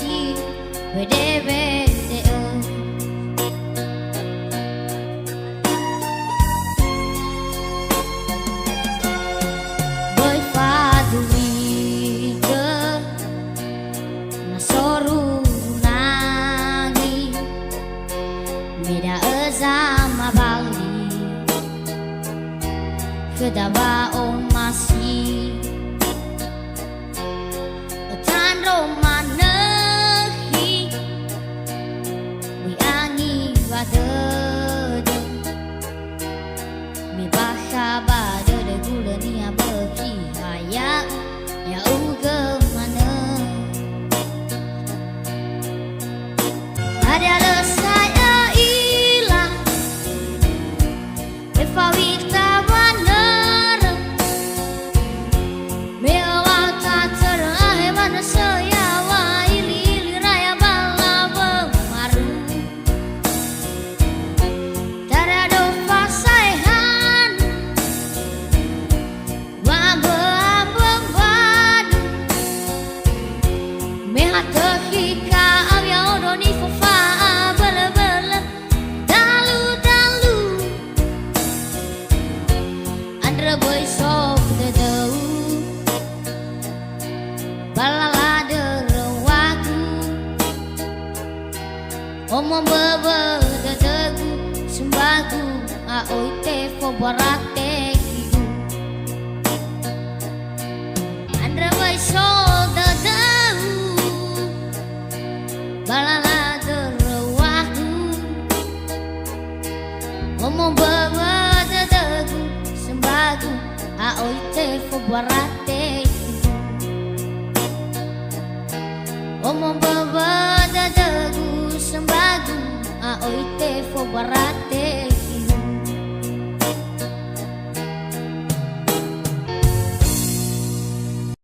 si Wede wede Boy fadu wige Nasoru nangi Beda ezama bali Kedaba o masih Tan romanehi Wi angi badede Mi basha badede gulani abeki haya Ya uge mana Ada lesaya ilah Efawita wanere Mewa tak terahe mana seyawa ili raya bala bemaru Tarado fasaihan Wabe abeng badu Meha tehika awya odoni fufa bele bele Dalu dalu Andra boy sok dedau Balala derewaku Omong bebe dedegu Sembagu aoi te fobarate hidu Andra boy sok dedau Balala derewaku Omong bebe dedegu Sembagu aoi te fobarate Omong baba dadagu sembagu aoi te fo barate